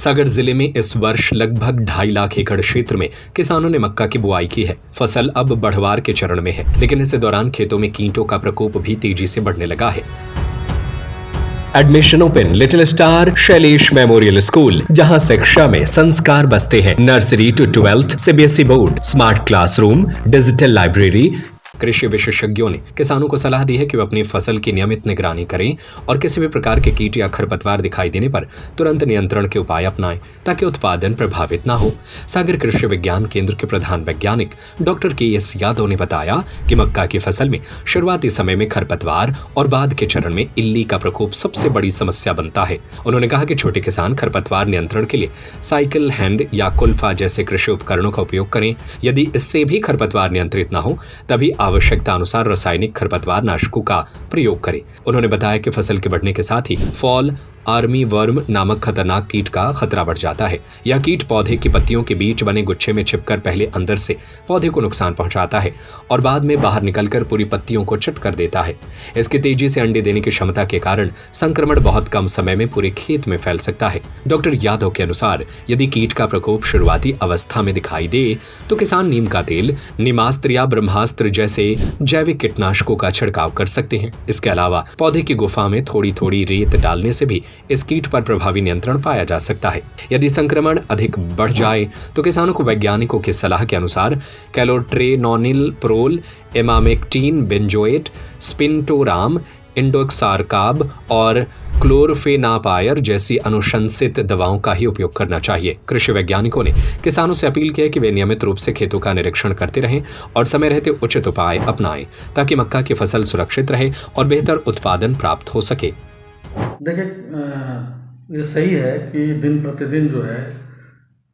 सागर जिले में इस वर्ष लगभग 2.5 लाख एकड़ क्षेत्र में किसानों ने मक्का की बुआई की है। फसल अब बढ़वार के चरण में है, लेकिन इस दौरान खेतों में कीटों का प्रकोप भी तेजी से बढ़ने लगा है। Admission open little star Shailesh memorial school, जहां शिक्षा में संस्कार बसते हैं। Nursery to 12th CBSE board, smart classroom, digital library. कृषि विशेषज्ञों ने किसानों को सलाह दी है कि वे अपनी फसल की नियमित निगरानी करें और किसी भी प्रकार के कीट या खरपतवार दिखाई देने पर तुरंत नियंत्रण के उपाय अपनाएं ताकि उत्पादन प्रभावित न हो। सागर कृषि विज्ञान केंद्र के प्रधान वैज्ञानिक डॉक्टर KS यादव ने बताया कि मक्का की फसल में शुरुआती समय में खरपतवार और बाद के चरण में इल्ली का प्रकोप सबसे बड़ी समस्या बनता है। उन्होंने कहा कि छोटे किसान खरपतवार नियंत्रण के लिए साइकिल हैंड या कुल्फा जैसे कृषि उपकरणों का उपयोग करें। यदि इससे भी खरपतवार नियंत्रित न हो तभी आवश्यकता अनुसार रासायनिक खरपतवार नाशकों का प्रयोग करें। उन्होंने बताया कि फसल के बढ़ने के साथ ही फॉल आर्मी वर्म नामक खतरनाक कीट का खतरा बढ़ जाता है। यह कीट पौधे की पत्तियों के बीच बने गुच्छे में छिपकर पहले अंदर से पौधे को नुकसान पहुंचाता है और बाद में बाहर निकलकर पूरी पत्तियों को चट कर देता है। इसकी तेजी से अंडे देने की क्षमता के कारण संक्रमण बहुत कम समय में पूरे खेत में फैल सकता है। डॉक्टर यादव के अनुसार यदि कीट का प्रकोप शुरुआती अवस्था में दिखाई दे तो किसान नीम का तेल, नीमास्त्र या ब्रह्मास्त्र जैसे जैविक कीटनाशकों का छिड़काव कर सकते हैं। इसके अलावा पौधे की गुफा में थोड़ी थोड़ी रेत डालने से भी इस कीट पर प्रभावी नियंत्रण पाया जा सकता है। यदि संक्रमण अधिक बढ़ जाए तो किसानों को वैज्ञानिकों की सलाह के अनुसार कैलोट्रेनोनिल प्रोल, इमामेक्टिन बेंजोएट, स्पिनटोराम, इंडोक्सार्काब और क्लोरफेनापायर जैसी अनुशंसित दवाओं का ही उपयोग करना चाहिए। कृषि वैज्ञानिकों ने किसानों से अपील की है कि वे नियमित रूप से खेतों का निरीक्षण करते रहें और समय रहते उचित उपाय अपनाएं ताकि मक्का की फसल सुरक्षित रहे और बेहतर उत्पादन प्राप्त हो सके। देखिए, ये सही है कि दिन प्रतिदिन जो है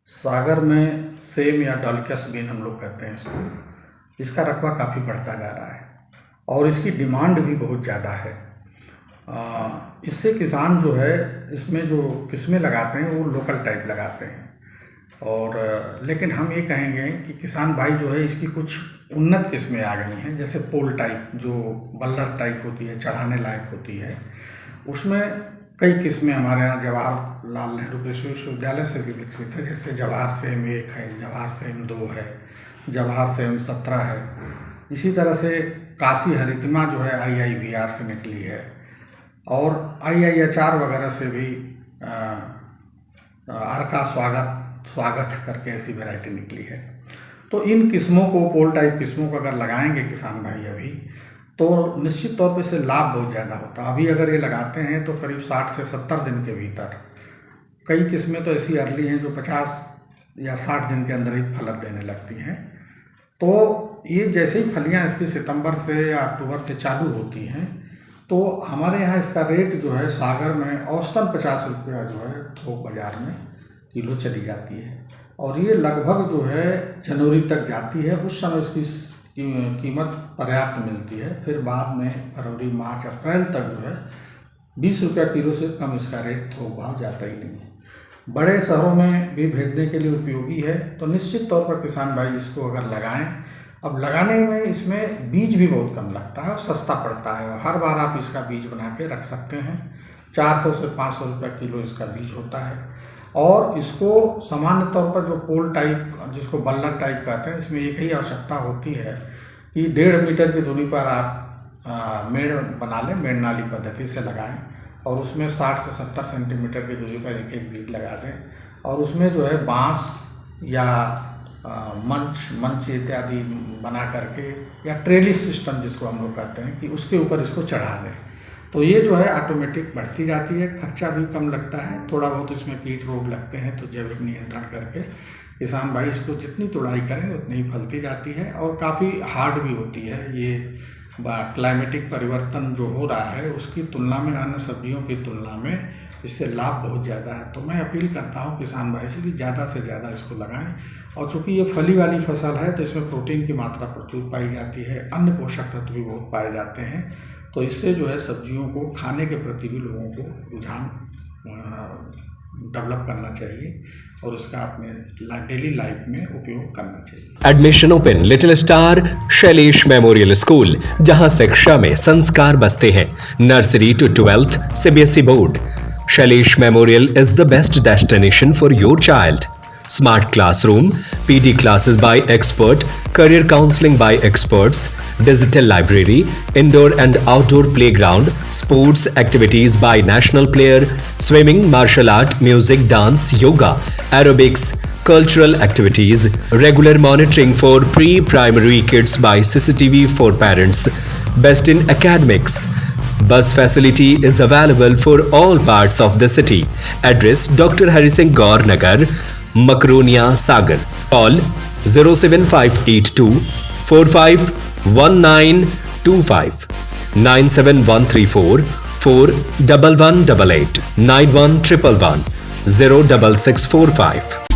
सागर में सेम या डालकस बीन हम लोग कहते हैं इसको, इसका रकबा काफ़ी बढ़ता जा रहा है और इसकी डिमांड भी बहुत ज़्यादा है। इससे किसान जो है इसमें जो किस्में लगाते हैं वो लोकल टाइप लगाते हैं और लेकिन हम ये कहेंगे कि किसान भाई जो है इसकी कुछ उन्नत किस्में आ गई हैं, जैसे पोल टाइप जो बल्लर टाइप होती है, चढ़ाने लायक होती है। उसमें कई किस्में हमारे यहाँ जवाहरलाल नेहरू कृषि विश्वविद्यालय से भी विकसित है, जैसे जवाहर सेम 1 है, जवाहर सेम 2 है, जवाहर सेम 17 है। इसी तरह से काशी हरितिमा जो है IIVR से निकली है और IIHR वगैरह से भी अर्का स्वागत करके ऐसी वैरायटी निकली है। तो इन किस्मों को, पोल टाइप किस्मों को अगर लगाएंगे किसान भाई अभी, तो निश्चित तौर पे से लाभ बहुत ज़्यादा होता है। अभी अगर ये लगाते हैं तो करीब 60 से 70 दिन के भीतर, कई किस्में तो ऐसी अर्ली हैं जो 50 या 60 दिन के अंदर ही फलत देने लगती हैं। तो ये जैसे ही फलियां इसकी सितंबर से या अक्टूबर से चालू होती हैं तो हमारे यहाँ इसका रेट जो है सागर में औसतन 50 रुपया जो है थोक बाज़ार में किलो चली जाती है और ये लगभग जो है जनवरी तक जाती है। उस समय इसकी कीमत पर्याप्त मिलती है। फिर बाद में फरवरी, मार्च, अप्रैल तक जो है 20 रुपया किलो से कम इसका रेट थोक भाव जाता ही नहीं है। बड़े शहरों में भी भेजने के लिए उपयोगी है, तो निश्चित तौर पर किसान भाई इसको अगर लगाएं। अब लगाने में इसमें बीज भी बहुत कम लगता है और सस्ता पड़ता है। हर बार आप इसका बीज बना के रख सकते हैं। 400 से 500 रुपये किलो इसका बीज होता है और इसको सामान्य तौर पर जो पोल टाइप, जिसको बल्लर टाइप कहते हैं, इसमें एक ही आवश्यकता होती है कि 1.5 मीटर की दूरी पर आप मेड़ बना लें, मेड़ नाली पद्धति से लगाएं और उसमें 60 से 70 सेंटीमीटर की दूरी पर एक एक बीज लगा दें और उसमें जो है बांस या मंच इत्यादि बना करके या ट्रेलिस सिस्टम जिसको हम लोग कहते हैं कि उसके ऊपर इसको चढ़ा दें। तो ये जो है ऑटोमेटिक बढ़ती जाती है, खर्चा भी कम लगता है। थोड़ा बहुत इसमें कीट रोग लगते हैं तो जैविक नियंत्रण करके किसान भाई इसको जितनी तोड़ाई करें उतनी ही फलती जाती है और काफ़ी हार्ड भी होती है। ये क्लाइमेटिक परिवर्तन जो हो रहा है उसकी तुलना में, अन्य सब्जियों की तुलना में इससे लाभ बहुत ज़्यादा है। तो मैं अपील करता हूँ किसान भाई से कि ज़्यादा से ज़्यादा इसको लगाएं और चूँकि ये फली वाली फसल है तो इसमें प्रोटीन की मात्रा प्रचुर पाई जाती है, अन्य पोषक तत्व भी बहुत पाए जाते हैं। तो इससे जो है सब्जियों को खाने के प्रति भी लोगों को रुझान डेवलप करना चाहिए और उसका अपने डेली लाइफ में उपयोग करना चाहिए। Admission open little star Shailesh memorial school, जहां शिक्षा में संस्कार बसते हैं। Nursery to 12th CBSE board, Shailesh Memorial is the best destination for your child. Smart classroom, PD classes by expert, career counseling by experts, digital library, indoor and outdoor playground, sports activities by national player, swimming, martial art, music, dance, yoga, aerobics, cultural activities, regular monitoring for pre-primary kids by CCTV for parents, best in academics. Bus facility is available for all parts of the city. Address Dr. Hari Singh Gaur Nagar, Makronia Sagar. Call 07582 451925 97134 41188 91111 06645.